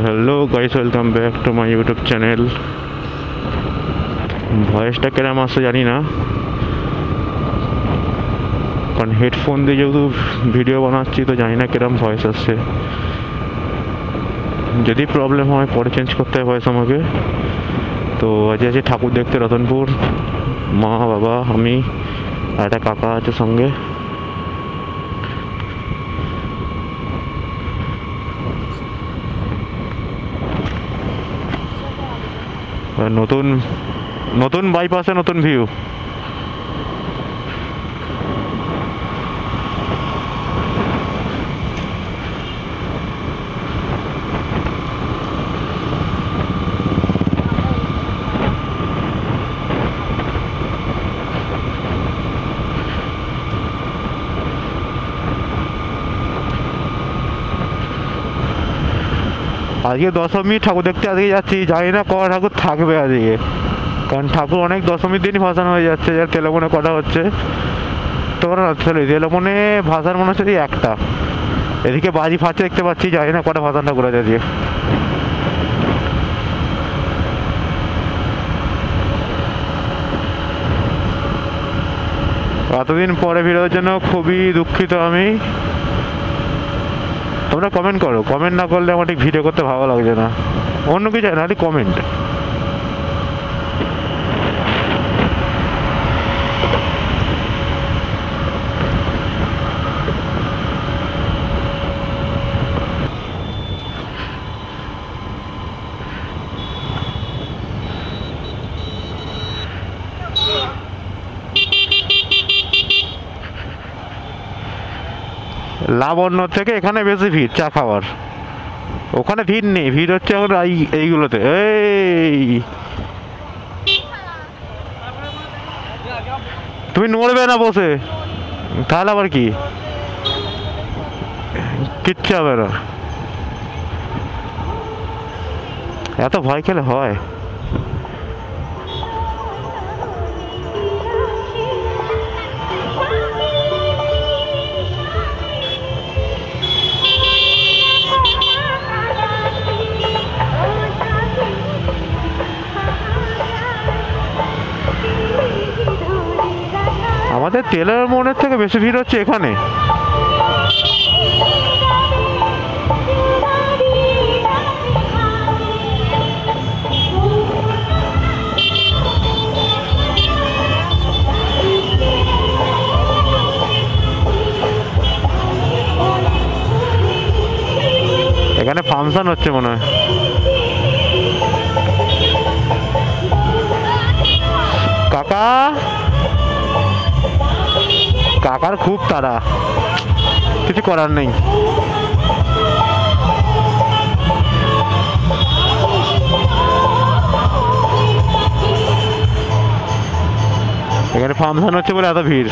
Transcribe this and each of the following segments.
Hello guys, welcome back to my YouTube channel. ভয়েসটা কেমন আসছে জানি না, কারণ হেডফোন দিয়ে যেহেতু ভিডিও বানাচ্ছি তো জানি না কিরম ভয়েস আসছে। যদি প্রবলেম হয় পরে চেঞ্জ করতে হয় ভয়েস আমাকে। তো আজ আছে ঠাকুর দেখতে রতনপুর, মা বাবা আমি আর একটা কাকা আছে সঙ্গে। নতুন নতুন বাইপাসে নতুন ভিউ। আজকে দশমী, ঠাকুর দেখতে আজকে যাচ্ছি, জানি না কটা ঠাকুর থাকবে আজকে, কারণ ঠাকুর অনেক দশমীর দিনই ভাসানো হয়ে যাচ্ছে। যার তেলেমনে কটা হচ্ছে তোর তেলেমনে ভাসার মনে হচ্ছে একটা, এদিকে বাজি ফাঁচে দেখতে পাচ্ছি, জানি না কটা ভাসান ঠাকুর আছে আজকে। এতদিন পরে ভিডিওর জন্য খুবই দুঃখিত আমি। তোমরা কমেন্ট করো, কমেন্ট না করলে আমার ঠিক ভিডিও করতে ভালো লাগছে না। অন্য কিছু না, কমেন্ট। লাবণ্য থেকে এখানে বেশি ভিড় চা খাওয়ার, ওখানে ভিড় নেই, ভিড় হচ্ছে এখন এইগুলোতে। এই তুমি নড়বে না বসে, তাহলে আবার কি, কিচ্ছু হবে না। এত ভয় খেলে হয়? আমাদের তেলের মনের থেকে বেশি ভিড় হচ্ছে এখানে। এখানে ফাংশন হচ্ছে মনে হয়। কাকা, কাকার খুব তাড়া, কিছু করার নেই। এখানে ফাংশন হচ্ছে বলে এত ভিড়।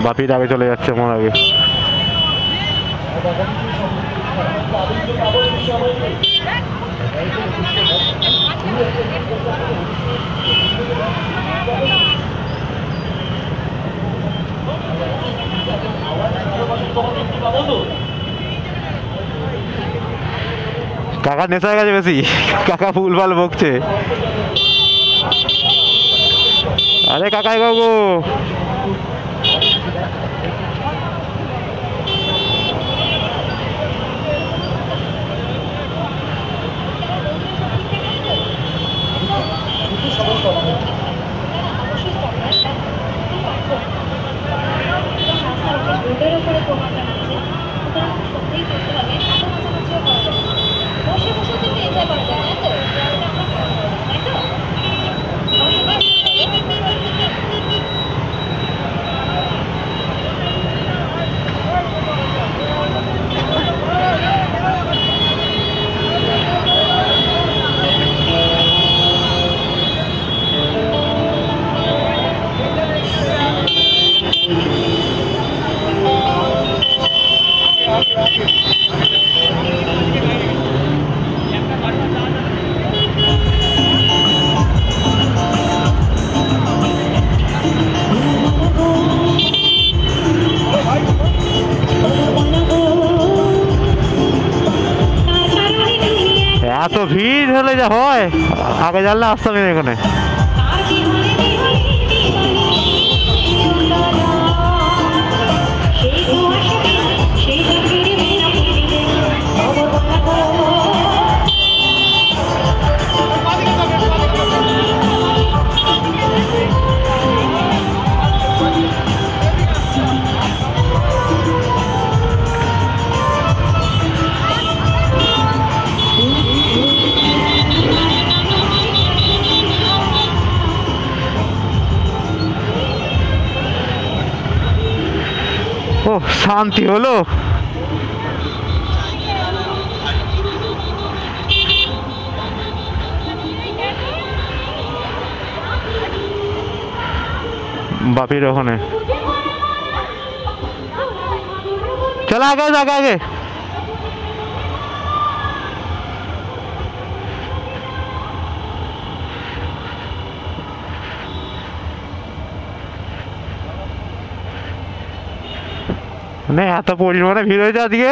বাপির আগে চলে যাচ্ছে আমার আগে। কাকা নেশা হয়ে গেছে বেশি, কাকা ভুলভাল বকছে। আরে কাকাই বাবু, এত ভিড় হলে যা হয়, আগে জানলে আসতাম এখানে। ও শান্তি হলো। বাপির ওখানে চলো আগে আগে আগে। মানে এত পরিমাণে ভিড় হয়েছে আজকে,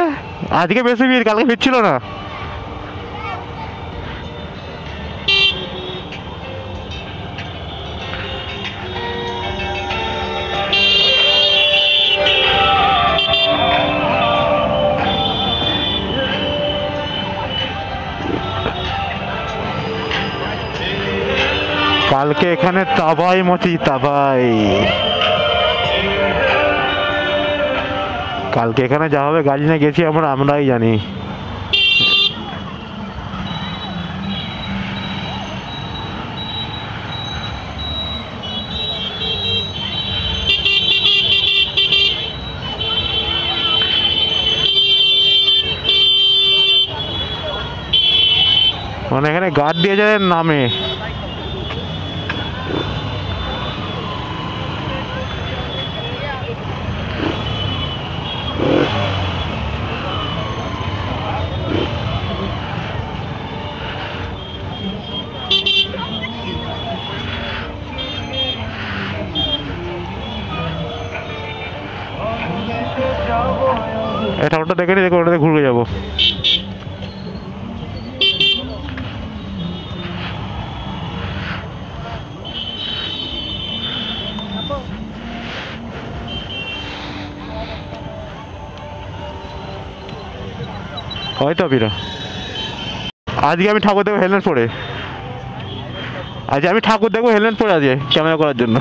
আজকে বেশি ভিড়, কালকে ভিড় ছিল না। কালকে এখানে তাবাই মচি তাবাই। কালকে এখানে যা হবে গাড়ি নিয়ে গেছি আমরাই জানি। মানে এখানে গার্ড দিয়ে যায় নামে। এটা ওটা দেখে নি, দেখো ওটাতে ঘুরে যাবো। হয়তো বিরা আজকে আমি ঠাকুর দেখবো হেলমেট পরে। আজকে আমি ঠাকুর দেখবো হেলমেট পরে আজকে ক্যামেরা করার জন্য।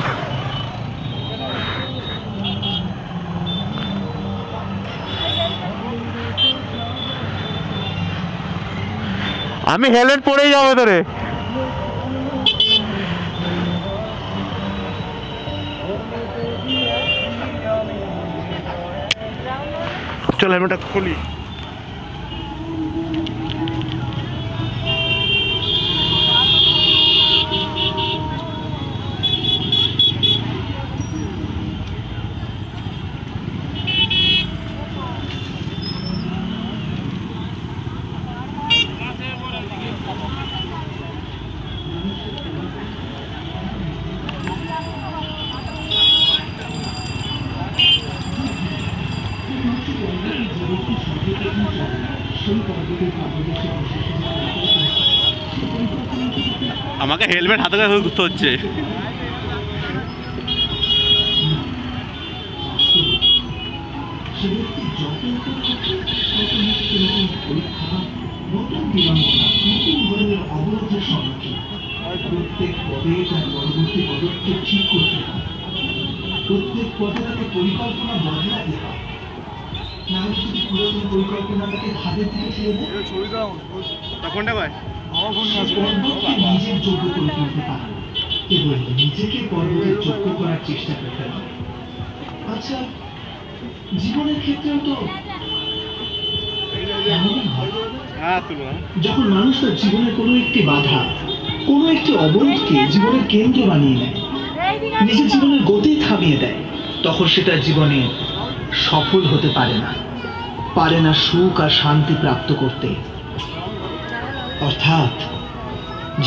আমি হেলমেট পরেই যাবো তোরে। চল হেলমেটটা খুলি। আমাকে হেলমেট হাতে করে ঘুরতে হচ্ছে। প্রত্যেক পদে তার পরবর্তী পদক্ষেপ ঠিক করতে হবে, প্রত্যেক পদে তাকে পরিকল্পনা বদলাতে হবে। না হলে যদি পুরাতন পরিকল্পনাটাকে হাতের দিকে ছেড়ে দেয়, নিজের যোগ্য করে তুলতে পারে, কেবল নিজেকে পরবর্তী যোগ্য করার চেষ্টা করতে হবে। আচ্ছা, জীবনের ক্ষেত্রেও তো যখন মানুষ তার জীবনের কোনো একটি বাধা, কোনো একটি অবরোধকে জীবনের কেন্দ্র বানিয়ে নেয়, নিজের জীবনের গতি থামিয়ে দেয়, তখন সেটা জীবনে সফল হতে পারে না সুখ আর শান্তি প্রাপ্ত করতে। অর্থাৎ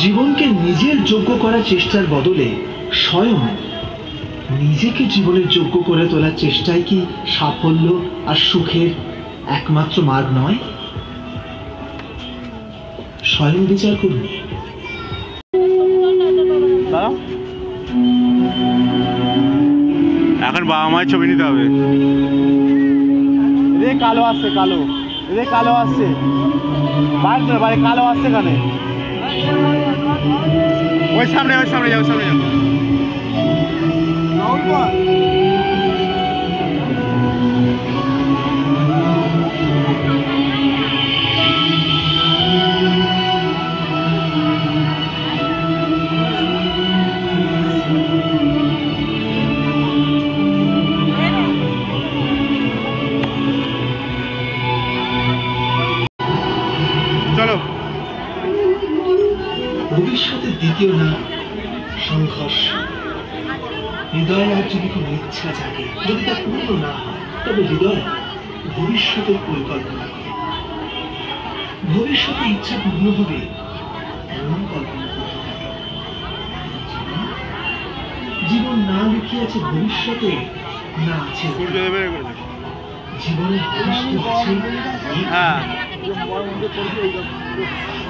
জীবনকে নিজের যোগ্য করার চেষ্টার বদলে স্বয়ং নিজেকে জীবনের যোগ্য করে তোলার চেষ্টাই কি সাফল্য আর সুখের একমাত্র মার্গ নয়? স্বয়ং বিচার করুন। এখন বাবা মায়ের ছবি নিতে হবে। এদিকে কালো আসছে, কালো এদিকে কালো আসছে, বাড়ি কালো আসছে এখানে। ওই সামনে যাও, সামনে যাও। চলো। ভবিষ্যতের দ্বিতীয় নাম সংঘর্ষ। হৃদয় আর যদি কোনো ইচ্ছা জাগে, যদি তা পূর্ণ না হয়, তবে হৃদয় ভবিষ্যতের পরিকল্পনা করে। ভবিষ্যতে ইচ্ছা পূর্ণ হবে এমন কল্পনা করতে থাকে। জীবন না লুকিয়ে আছে ভবিষ্যতে, না আছে জীবনের ভবিষ্যৎ আছে।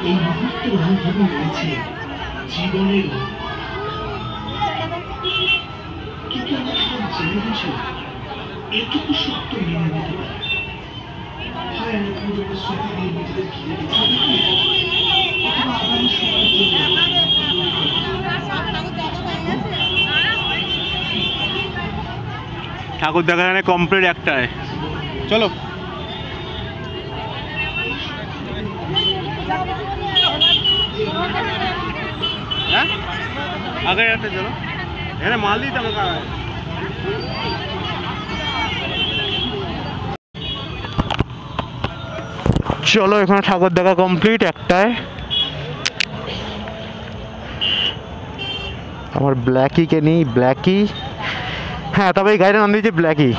এই মুহূর্তের অনুভবই রয়েছে জীবনের। কিন্তু আমরা সব জেনে বুঝে এটুকু সত্য মেনে নিতে পারি, হয় আমরা পুরোনো স্মৃতি দিয়ে নিজেদের ঘিরে দিতে পারি, অথবা আগামী সময়ের জন্য ঠাকুর দেখা জানে কমপ্লিট একটাই। চলো। হ্যাঁ আগে একটা চলো, এখানে মাল দিতে হবে। চলো, এখানে ঠাকুর দেখা কমপ্লিট একটাই। আমার ব্ল্যাকিকে নেই, ব্ল্যাকি। হ্যাঁ, তবে এই গাড়িটার নাম দিয়েছে ব্ল্যাকি।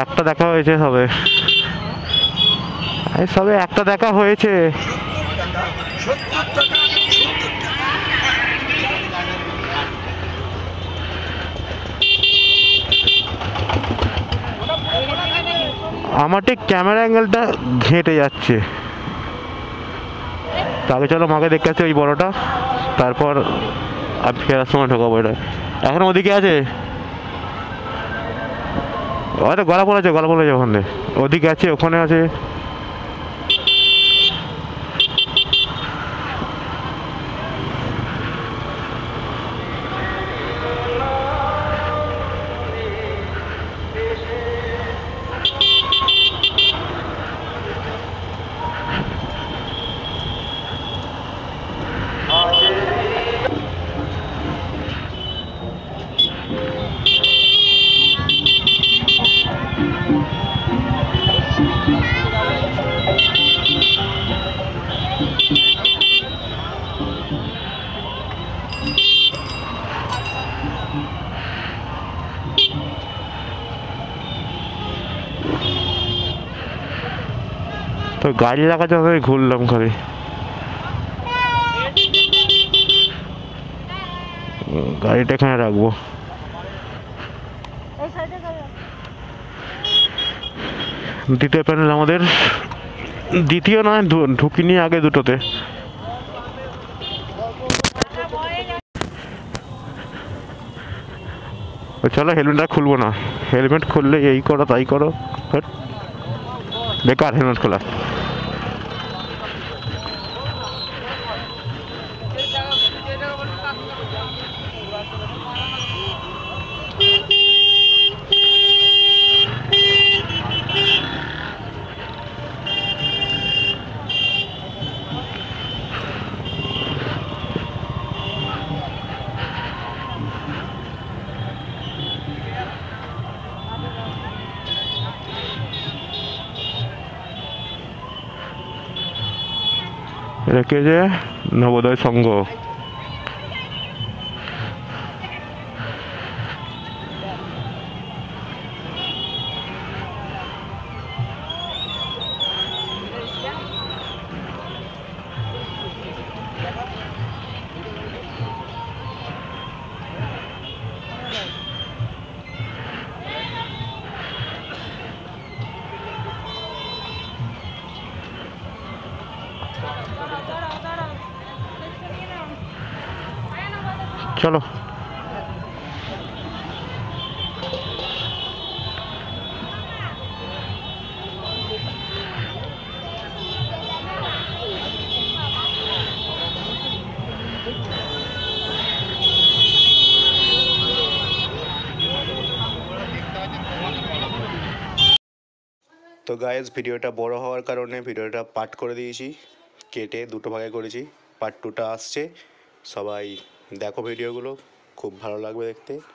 একটা দেখা হয়েছে সবে, সবে একটা দেখা হয়েছে। আমার ঠিক ক্যামেরা অ্যাঙ্গেলটা ঘেঁটে যাচ্ছে। তাকে চলো মাকে দেখতে আসছে ওই বড়টা, তারপর আর ফেরার সময় ঢোকাবো। এটা এখন ওদিকে আছে, হয়তো গলা পড়েছে ওখানে, ওদিকে আছে, ওখানে আছে। তো গাড়ি রাখার জন্য ঘুরলাম খালি। গাড়িটা এখানে রাখবো। দ্বিতীয় প্যানেল আমাদের, দ্বিতীয় নয় ঢুকিনি আগে দুটোতে। চলো, হেলমেটটা খুলবো না, হেলমেট খুললে এই করো তাই করো, বেকার হেলমেট খোলা। এটা কে যে নবোদয় সংঘ। চলো। তো গাইজ ভিডিওটা বড় হওয়ার কারণে ভিডিওটা পার্ট করে দিয়েছি, কেটে দুটো ভাগে করেছি। পার্ট 2টা আসছে, সবাই দেখো ভিডিওগুলো, খুব ভালো লাগবে দেখতে।